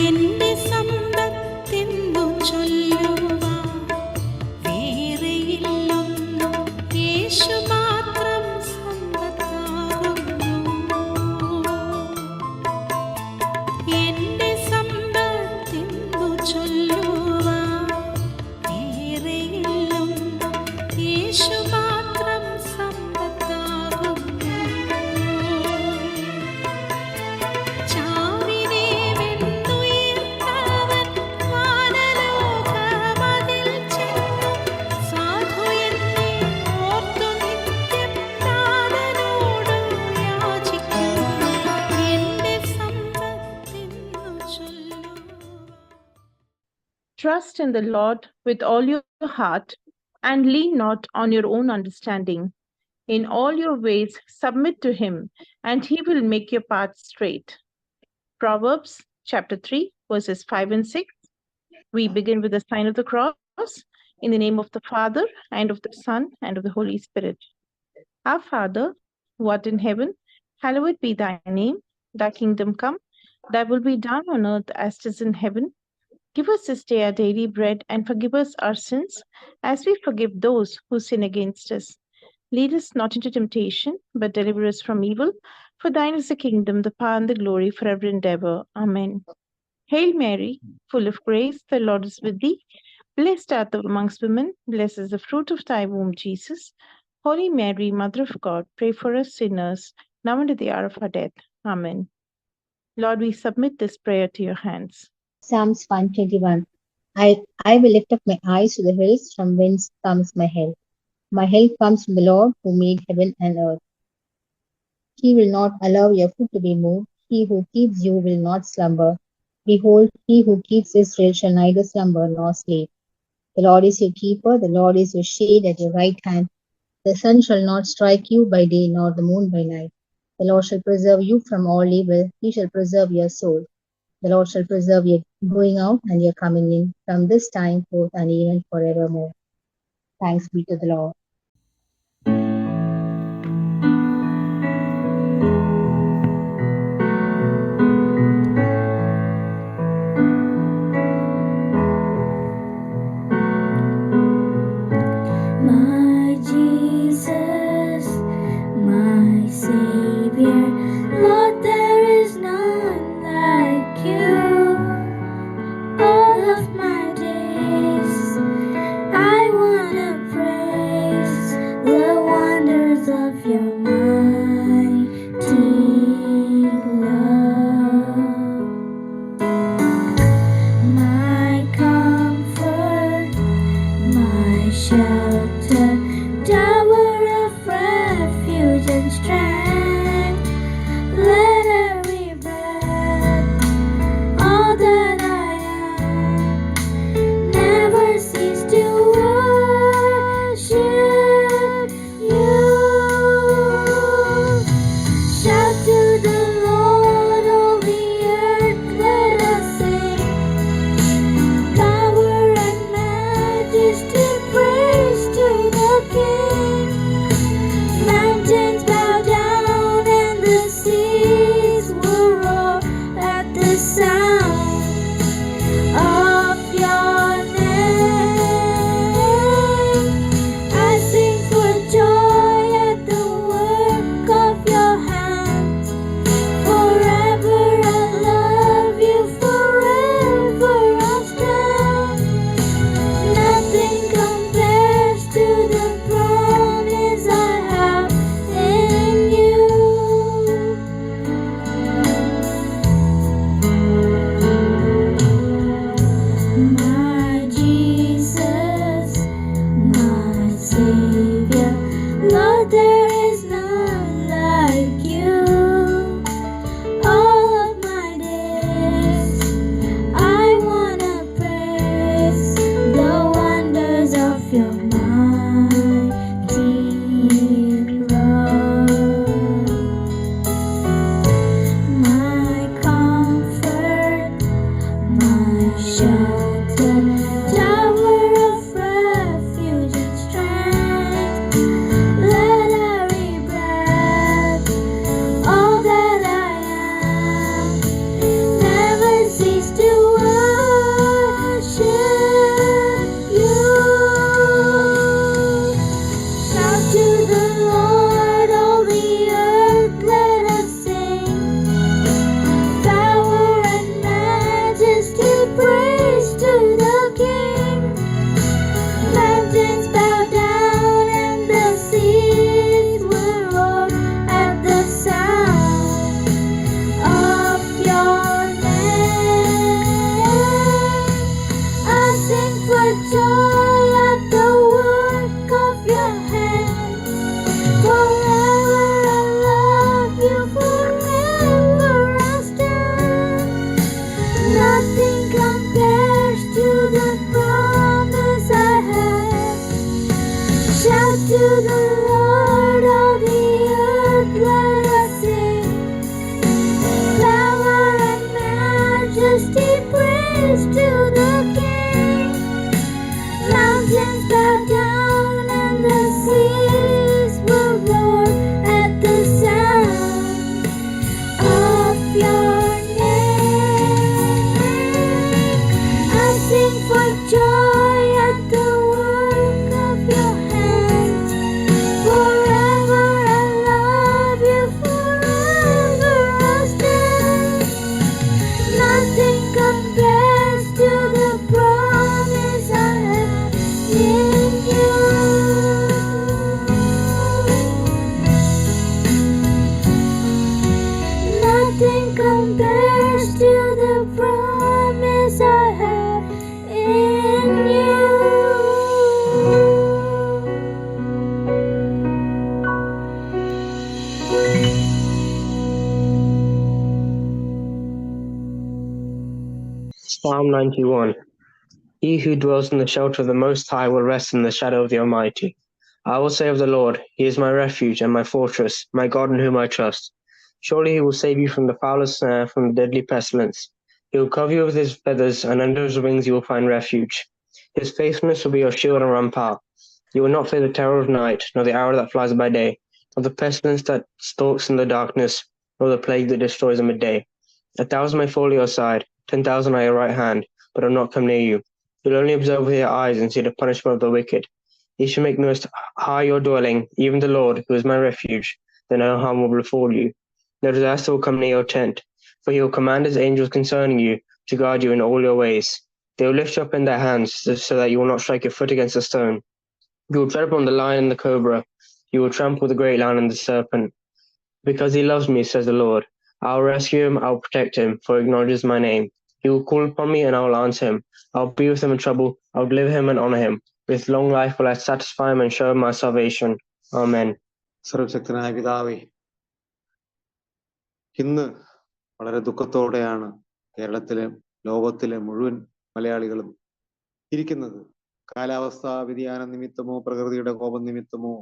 എന്റെ സമ്പത്തെന്നു ചൊല്ലുവാൻ വേറെയില്ലൊന്നും, യേശു മാത്രം സമ്പത്താകുന്നു. എന്റെ സമ്പത്തെന്നു ചൊല്ലുവാൻ വേറെയില്ലൊന്നും, യേശു മാത്രം സമ്പത്താകുന്നു. ചാവിനെ വെന്നുയർത്തവൻ വാനലോകമതിൽ ചെന്നു, സാധു എന്നെ ഓർത്തു നിത്യം താതനോടു യാചിക്കുന്നു. എന്റെ സമ്പത്തെന്നു ചൊല്ലുവാൻ. Trust in the Lord with all your heart, and lean not on your own understanding. In all your ways submit to him, and he will make your paths straight. Proverbs chapter 3, verses 5 and 6. We begin with the sign of the cross. In the name of the Father, and of the Son, and of the Holy Spirit. Our Father, who art in heaven, hallowed be thy name. Thy kingdom come, thy will be done on earth as it is in heaven. Give us this day our daily bread, and forgive us our sins, as we forgive those who sin against us. Lead us not into temptation, but deliver us from evil. For thine is the kingdom, the power, and the glory forever and ever. Amen. Hail Mary, full of grace, the Lord is with thee. Blessed art thou amongst women, blessed is the fruit of thy womb, Jesus. Holy Mary, Mother of God, pray for us sinners, now and at the hour of our death. Amen. Lord, we submit this prayer to your hands. Psalms 121. I will lift up my eyes to the hills, from whence comes my help. My help comes from the Lord who made heaven and earth. He will not allow your foot to be moved. He who keeps you will not slumber. Behold, he who keeps Israel shall neither slumber nor sleep. The Lord is your keeper, the Lord is your shade at your right hand. The sun shall not strike you by day, nor the moon by night. The Lord shall preserve you from all evil. He shall preserve your soul. The Lord shall preserve your going out and your coming in, from this time forth and even forevermore. Thanks be to the Lord. My Jesus, my Savior, Lord, there is none like you. All of my days, I wanna praise the wonders of your mighty love. My comfort, my shelter, tower of refuge and strength. Let every breath, all that I am, never cease to worship you. Shout to the Lord, all the earth, let us sing. Power and majesty, praise to the King. Mountains bow down and the seas will roar at the sound of your name. I sing for joy at the work of your hands. Forever I'll love you, forever I'll stand. Nothing compares to the promise I have in you. My Jesus, my Savior, Lord, there is none like you. All of my days, I wanna praise the wonders of your mighty love. My comfort, my shelter, tower of refuge and strength. Let every breath, all that I am, never cease to Psalm 91. He who dwells in the shelter of the Most High will rest in the shadow of the Almighty. I will say of the Lord, He is my refuge and my fortress, my God in whom I trust. Surely He will save you from the foulest snare, from the deadly pestilence. He will cover you with His feathers, and under His wings you will find refuge. His faithfulness will be your shield and rampart. You will not fear the terror of night, nor the arrow that flies by day, nor the pestilence that stalks in the darkness, nor the plague that destroys at midday. 1,000 may fall at your side, 10,000 at your right hand, but will not come near you. You'll only observe with your eyes and see the punishment of the wicked. You shall make most high your dwelling, even the Lord, who is my refuge. Then no harm will befall you. No disaster will come near your tent, for He will command His angels concerning you to guard you in all your ways. They will lift you up in their hands, so that you will not strike your foot against a stone. You will tread upon the lion and the cobra. You will trample the great lion and the serpent. Because He loves me, says the Lord, I will rescue him, I will protect him, for He acknowledges my name. He will call upon me, and I will answer him. I will be with him in trouble. I will deliver him and honor him. With long life will I satisfy him and show him my salvation. Amen. സർവശക്തനായ പിതാവേ, ഇന്ന് വളരെ ദുഃഖത്തോടെയാണ് കേരളത്തിലെ ലോകത്തിലെ മുഴുവൻ മലയാളികളും ഇരിക്കുന്നത്. കാലാവസ്ഥാ വ്യതിയാന നിമിത്തമോ പ്രകൃതിയുടെ കോപം നിമിത്തമോ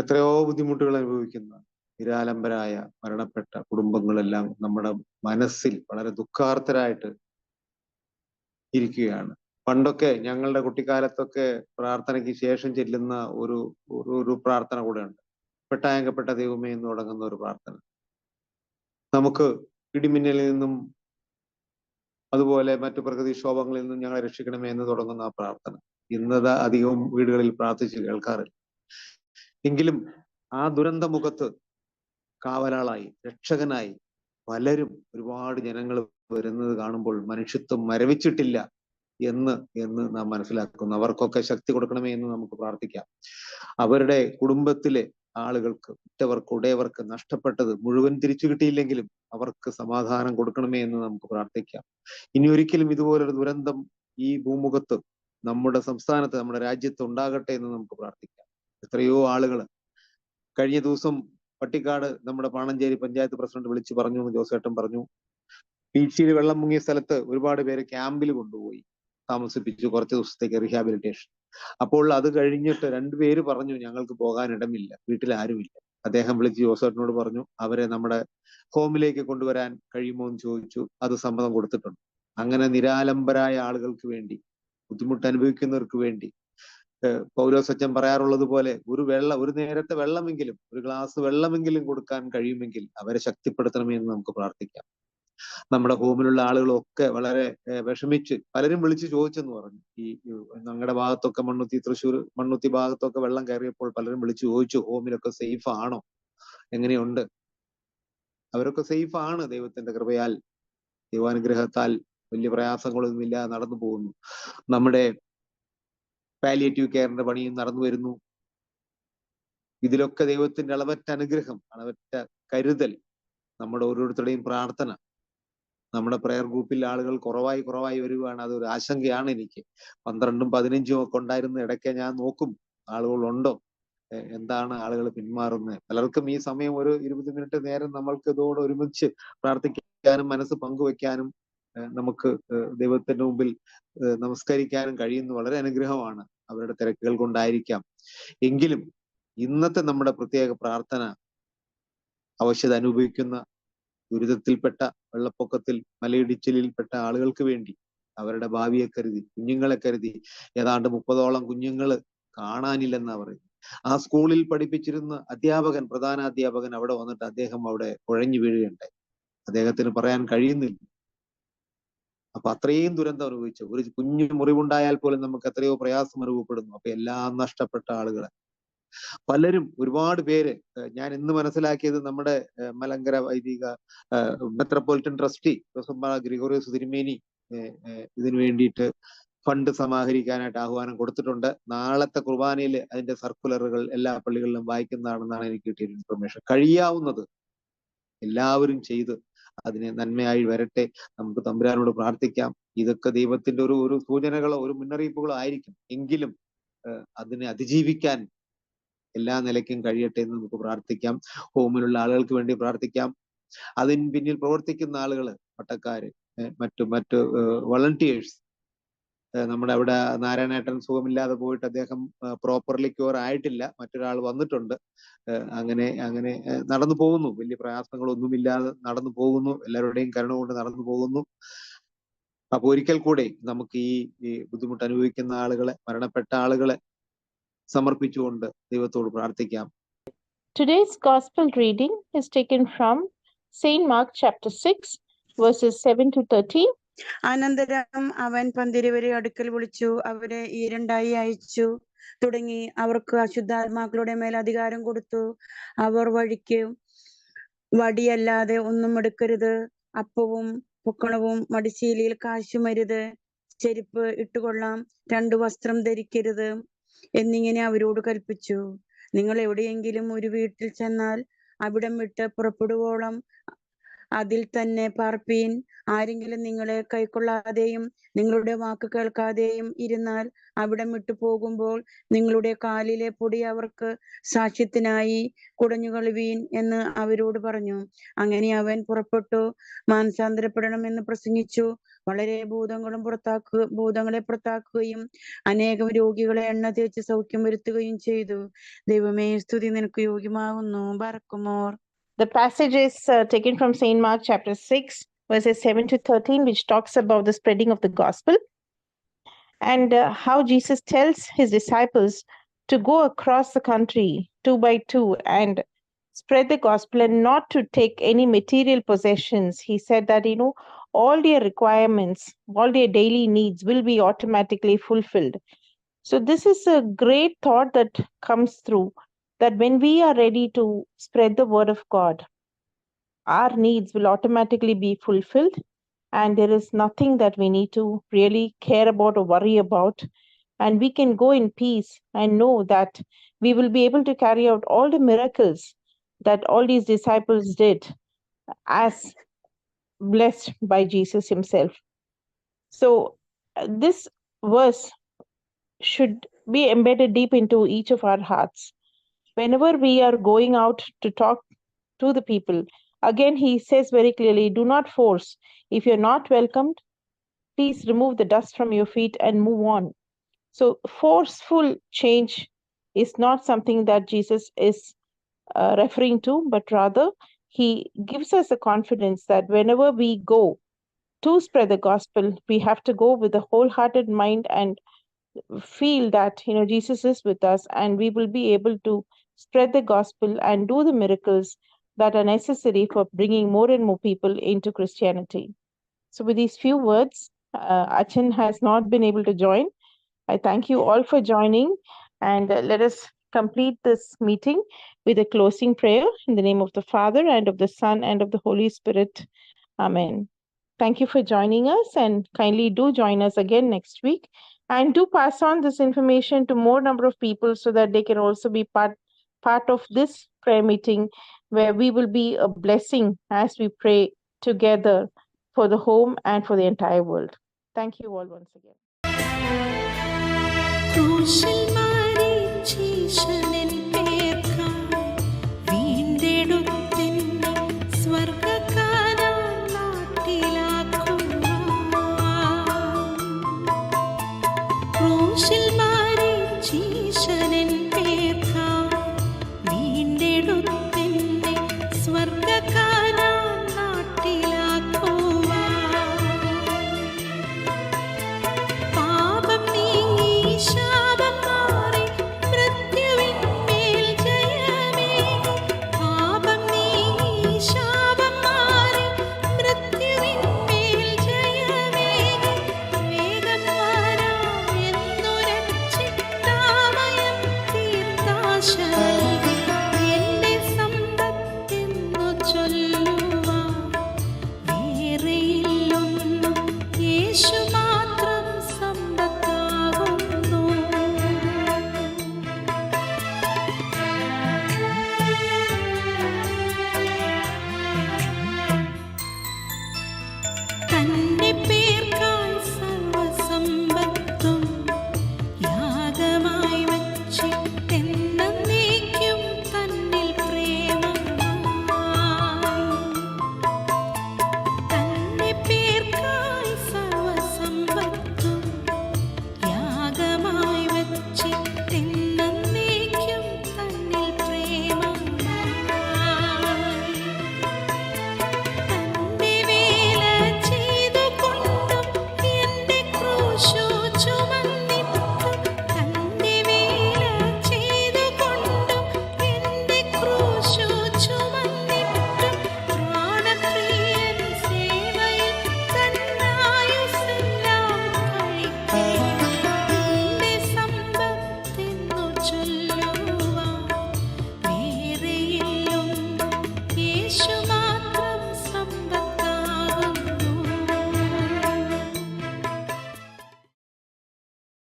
എത്രയോ ബുദ്ധിമുട്ടുകൾ അനുഭവിക്കുന്ന നിരാലംബരായ മരണപ്പെട്ട കുടുംബങ്ങളെല്ലാം നമ്മുടെ മനസ്സിൽ വളരെ ദുഃഖാർത്തരായിട്ട് ഇരിക്കുകയാണ്. പണ്ടൊക്കെ ഞങ്ങളുടെ കുട്ടിക്കാലത്തൊക്കെ പ്രാർത്ഥനയ്ക്ക് ശേഷം ചെല്ലുന്ന ഒരു പ്രാർത്ഥന കൂടെ ഉണ്ട്. പെട്ടായങ്കപ്പെട്ട ദൈവമേ എന്ന് തുടങ്ങുന്ന ഒരു പ്രാർത്ഥന. നമുക്ക് ഇടിമിന്നലിൽ നിന്നും അതുപോലെ മറ്റു പ്രകൃതിക്ഷോഭങ്ങളിൽ നിന്നും ഞങ്ങളെ രക്ഷിക്കണമേ എന്ന് തുടങ്ങുന്ന ആ പ്രാർത്ഥന ഇന്നത് അധികവും വീടുകളിൽ പ്രാർത്ഥിച്ച് കേൾക്കാറില്ല. എങ്കിലും ആ ദുരന്തമുഖത്ത് കാവലാളായി രക്ഷകനായി പലരും ഒരുപാട് ജനങ്ങൾ വരുന്നത് കാണുമ്പോൾ മനുഷ്യത്വം മരവിച്ചിട്ടില്ല എന്ന് നാം മനസ്സിലാക്കുന്നു. അവർക്കൊക്കെ ശക്തി കൊടുക്കണമേ എന്ന് നമുക്ക് പ്രാർത്ഥിക്കാം. അവരുടെ കുടുംബത്തിലെ ആളുകൾക്ക്, ഉറ്റവർക്ക്, ഉടയവർക്ക് നഷ്ടപ്പെട്ടത് മുഴുവൻ തിരിച്ചു കിട്ടിയില്ലെങ്കിലും അവർക്ക് സമാധാനം കൊടുക്കണമേ എന്ന് നമുക്ക് പ്രാർത്ഥിക്കാം. ഇനി ഒരിക്കലും ഇതുപോലൊരു ദുരന്തം ഈ ഭൂമുഖത്ത്, നമ്മുടെ സംസ്ഥാനത്ത്, നമ്മുടെ രാജ്യത്ത് ഉണ്ടാകട്ടെ എന്ന് നമുക്ക് പ്രാർത്ഥിക്കാം. എത്രയോ ആളുകൾ കഴിഞ്ഞ ദിവസം പട്ടിക്കാട് നമ്മുടെ പാണഞ്ചേരി പഞ്ചായത്ത് പ്രസിഡന്റ് വിളിച്ചു പറഞ്ഞു എന്ന് ജോസേട്ടൻ പറഞ്ഞു. പീച്ചിയിൽ വെള്ളം മുങ്ങിയ സ്ഥലത്ത് ഒരുപാട് പേര് ക്യാമ്പിൽ കൊണ്ടുപോയി താമസിപ്പിച്ചു, കുറച്ച് ദിവസത്തേക്ക് റീഹാബിലിറ്റേഷൻ. അപ്പോൾ അത് കഴിഞ്ഞിട്ട് 2 പേര് പറഞ്ഞു ഞങ്ങൾക്ക് പോകാൻ ഇടമില്ല, വീട്ടിൽ ആരുമില്ല. അദ്ദേഹം വിളിച്ച് ജോസേട്ടനോട് പറഞ്ഞു അവരെ നമ്മുടെ ഹോമിലേക്ക് കൊണ്ടുവരാൻ കഴിയുമോ എന്ന് ചോദിച്ചു. അത് സമ്മതം കൊടുത്തിട്ടുണ്ട്. അങ്ങനെ നിരാലംബരായ ആളുകൾക്ക് വേണ്ടി, ബുദ്ധിമുട്ട് അനുഭവിക്കുന്നവർക്ക് വേണ്ടി പൗലോസച്ചൻ പറയാറുള്ളത് പോലെ ഒരു നേരത്തെ വെള്ളമെങ്കിലും, ഒരു ഗ്ലാസ് വെള്ളമെങ്കിലും കൊടുക്കാൻ കഴിയുമെങ്കിൽ അവരെ ശക്തിപ്പെടുത്തണമേ എന്ന് നമുക്ക് പ്രാർത്ഥിക്കാം. നമ്മുടെ ഹോമിലുള്ള ആളുകളൊക്കെ വളരെ വിഷമിച്ച് പലരും വിളിച്ച് ചോദിച്ചെന്ന് പറഞ്ഞു. ഈ ഞങ്ങളുടെ ഭാഗത്തൊക്കെ തൃശ്ശൂർ മണ്ണുത്തി ഭാഗത്തൊക്കെ വെള്ളം കയറിയപ്പോൾ പലരും വിളിച്ചു ചോദിച്ചു ഹോമിലൊക്കെ സേഫ് ആണോ, എങ്ങനെയുണ്ട്? അവരൊക്കെ സേഫ് ആണ്, ദൈവത്തിന്റെ കൃപയാൽ, ദൈവാനുഗ്രഹത്താൽ വലിയ പ്രയാസങ്ങളൊന്നുമില്ല, നടന്നു പോകുന്നു. നമ്മുടെ പാലിയേറ്റീവ് കെയറിന്റെ പണിയും നടന്നു വരുന്നു. ഇതിലൊക്കെ ദൈവത്തിന്റെ അളവറ്റ അനുഗ്രഹം, അളവറ്റ കരുതൽ, നമ്മുടെ ഓരോരുത്തരുടെയും പ്രാർത്ഥന. നമ്മുടെ പ്രെയർ ഗ്രൂപ്പിൽ ആളുകൾ കുറവായി വരികയാണ്. അതൊരു ആശങ്കയാണ് എനിക്ക്. 12ഉം 15ഉം ഒക്കെ ഉണ്ടായിരുന്ന ഇടയ്ക്ക് ഞാൻ നോക്കും ആളുകളുണ്ടോ, എന്താണ് ആളുകൾ പിന്മാറുന്നത്. പലർക്കും ഈ സമയം ഒരു 20 മിനിറ്റ് നേരം നമ്മൾക്ക് ഇതോടെ ഒരുമിച്ച് പ്രാർത്ഥിക്കാനും മനസ്സ് പങ്കുവെക്കാനും നമുക്ക് ദൈവത്തിന്റെ മുമ്പിൽ നമസ്കരിക്കാനും കഴിയുന്ന വളരെ അനുഗ്രഹമാണ്. അവരുടെ തിരക്കുകൾ കൊണ്ടായിരിക്കാം. എങ്കിലും ഇന്നത്തെ നമ്മുടെ പ്രത്യേക പ്രാർത്ഥന ആവശ്യത അനുഭവിക്കുന്ന, ദുരിതത്തിൽപ്പെട്ട, വെള്ളപ്പൊക്കത്തിൽ മലയിടിച്ചിലിൽപ്പെട്ട ആളുകൾക്ക് വേണ്ടി, അവരുടെ ഭാവിയെ കരുതി, കുഞ്ഞുങ്ങളെ കരുതി. ഏതാണ്ട് 30ഓളം കുഞ്ഞുങ്ങൾ കാണാനില്ലെന്നാ പറയുന്നത്. ആ സ്കൂളിൽ പഠിപ്പിച്ചിരുന്ന അധ്യാപകൻ, പ്രധാന അധ്യാപകൻ അവിടെ വന്നിട്ട് അദ്ദേഹം അവിടെ കുഴഞ്ഞു വീഴുകയുണ്ടായി. അദ്ദേഹത്തിന് പറയാൻ കഴിയുന്നില്ല. അപ്പൊ അത്രയും ദുരന്തം അനുഭവിച്ചു. ഒരു കുഞ്ഞു മുറിവുണ്ടായാൽ പോലും നമുക്ക് എത്രയോ പ്രയാസം അനുഭവപ്പെടുന്നു. അപ്പൊ എല്ലാം നഷ്ടപ്പെട്ട ആളുകളെ പലരും, ഒരുപാട് പേര്. ഞാൻ ഇന്ന് മനസ്സിലാക്കിയത് നമ്മുടെ മലങ്കര വൈദിക മെത്രോപൊളിറ്റൻ ട്രസ്റ്റി ഗ്രിഗോറിയോസ് തിരുമേനി ഇതിനു വേണ്ടിയിട്ട് ഫണ്ട് സമാഹരിക്കാനായിട്ട് ആഹ്വാനം കൊടുത്തിട്ടുണ്ട്. നാളത്തെ കുർബാനയിൽ അതിന്റെ സർക്കുലറുകൾ എല്ലാ പള്ളികളിലും വായിക്കുന്നതാണെന്നാണ് എനിക്ക് കിട്ടിയ ഇൻഫർമേഷൻ. കഴിയാവുന്നത് എല്ലാവരും ചെയ്ത് അതിനെ നന്മയായി വരട്ടെ. നമുക്ക് തമ്പുരാനോട് പ്രാർത്ഥിക്കാം. ഇതൊക്കെ ദൈവത്തിന്റെ ഒരു സൂചനകളോ ഒരു മുന്നറിയിപ്പുകളോ ആയിരിക്കും. എങ്കിലും അതിനെ അതിജീവിക്കാൻ എല്ലാ നിലയ്ക്കും കഴിയട്ടെ എന്ന് നമുക്ക് പ്രാർത്ഥിക്കാം. ഹോമിലുള്ള ആളുകൾക്ക് വേണ്ടി പ്രാർത്ഥിക്കാം. അതിന് പിന്നിൽ പ്രവർത്തിക്കുന്ന ആളുകൾ, പട്ടക്കാര്, മറ്റ് വളണ്ടിയേഴ്സ്, നമ്മുടെ അവിടെ നാരായണേട്ടൻ സുഖമില്ലാതെ പോയിട്ട് അദ്ദേഹം പ്രോപ്പർലി ക്യൂർ ആയിട്ടില്ല, മറ്റൊരാൾ വന്നിട്ടുണ്ട്. അങ്ങനെ നടന്നു പോകുന്നു, വലിയ പ്രയാസങ്ങളൊന്നുമില്ലാതെ നടന്നു പോകുന്നു, എല്ലാവരുടെയും കരുണ കൊണ്ട് നടന്നു പോകുന്നു. അപ്പൊ ഒരിക്കൽ കൂടെ നമുക്ക് ഈ ബുദ്ധിമുട്ട് അനുഭവിക്കുന്ന ആളുകളെ, മരണപ്പെട്ട ആളുകളെ സമർപ്പിച്ചുകൊണ്ട് ദൈവത്തോട് പ്രാർത്ഥിക്കാം. Today's gospel reading is taken from St. Mark chapter 6, verses 7 to 13. അനന്തരം അവൻ പന്തിരുവരെ അടുക്കൽ വിളിച്ചു, അവരെ ഈ രണ്ടായി അയച്ചു തുടങ്ങി അവർക്ക് അശുദ്ധാത്മാക്കളുടെ മേൽ അധികാരം കൊടുത്തു. അവർ വഴിക്ക് വടിയല്ലാതെ ഒന്നും എടുക്കരുത്, അപ്പവും പൊക്കണവും മടിശീലയിൽ കാശുമരുത്, ചെരുപ്പ് ഇട്ടുകൊള്ളാം, 2 വസ്ത്രം ധരിക്കരുത് എന്നിങ്ങനെ അവരോട് കൽപ്പിച്ചു. നിങ്ങൾ എവിടെയെങ്കിലും ഒരു വീട്ടിൽ ചെന്നാൽ അവിടം വിട്ട് പുറപ്പെടുവോളം അതിൽ തന്നെ പാർപ്പീൻ. ആരെങ്കിലും നിങ്ങളെ കൈക്കൊള്ളാതെയും നിങ്ങളുടെ വാക്ക് കേൾക്കാതെയും ഇരുന്നാൽ അവിടം വിട്ടു പോകുമ്പോൾ നിങ്ങളുടെ കാലിലെ പൊടി അവർക്ക് സാക്ഷ്യത്തിനായി കുടഞ്ഞുകൊള്ളുവീൻ എന്ന് അവരോട് പറഞ്ഞു. അങ്ങനെ അവൻ പുറപ്പെട്ടു മാനസാന്തരപ്പെടണമെന്ന് പ്രസംഗിച്ചു. വളരെ ഭൂതങ്ങളെ പുറത്താക്കുകയും അനേകം രോഗികളെ എണ്ണ തേച്ച് സൗഖ്യം വരുത്തുകയും ചെയ്തു. ദൈവമേ, സ്തുതി നിനക്ക് യോഗ്യമാകുന്നു. ബർക്കുമോർ. The passage is taken from St. Mark chapter 6, verses 7 to 13, which talks about the spreading of the gospel and how Jesus tells his disciples to go across the country 2 by 2 and spread the gospel and not to take any material possessions. He said that, all their requirements, all their daily needs will be automatically fulfilled. So this is a great thought that comes through, that when we are ready to spread the word of God, our needs will automatically be fulfilled, and there is nothing that we need to really care about or worry about. And we can go in peace and know that we will be able to carry out all the miracles that all these disciples did as blessed by Jesus himself. So this verse should be embedded deep into each of our hearts. Whenever we are going out to talk to the people, again, he says very clearly, do not force. If you're not welcomed, please remove the dust from your feet and move on. So forceful change is not something that Jesus is referring to, but rather he gives us the confidence that whenever we go to spread the gospel, we have to go with a wholehearted mind and feel that, Jesus is with us, and we will be able to spread the gospel and do the miracles that are necessary for bringing more and more people into Christianity. So with these few words, Achan has not been able to join. I thank you all for joining, and let us complete this meeting with a closing prayer in the name of the Father and of the Son and of the Holy Spirit. Amen. Thank you for joining us, and kindly do join us again next week, and do pass on this information to more number of people so that they can also be part of this prayer meeting, where we will be a blessing as we pray together for the home and for the entire world. Thank you all once again. ക്രൂശിൽ മരിച്ചീശനിൻ പേർക്കായി വീണ്ടെടുത്തെന്നെ സ്വർഗ്ഗകാനാൻ നാട്ടിലാക്കുവാൻ. ക്രൂശിൽ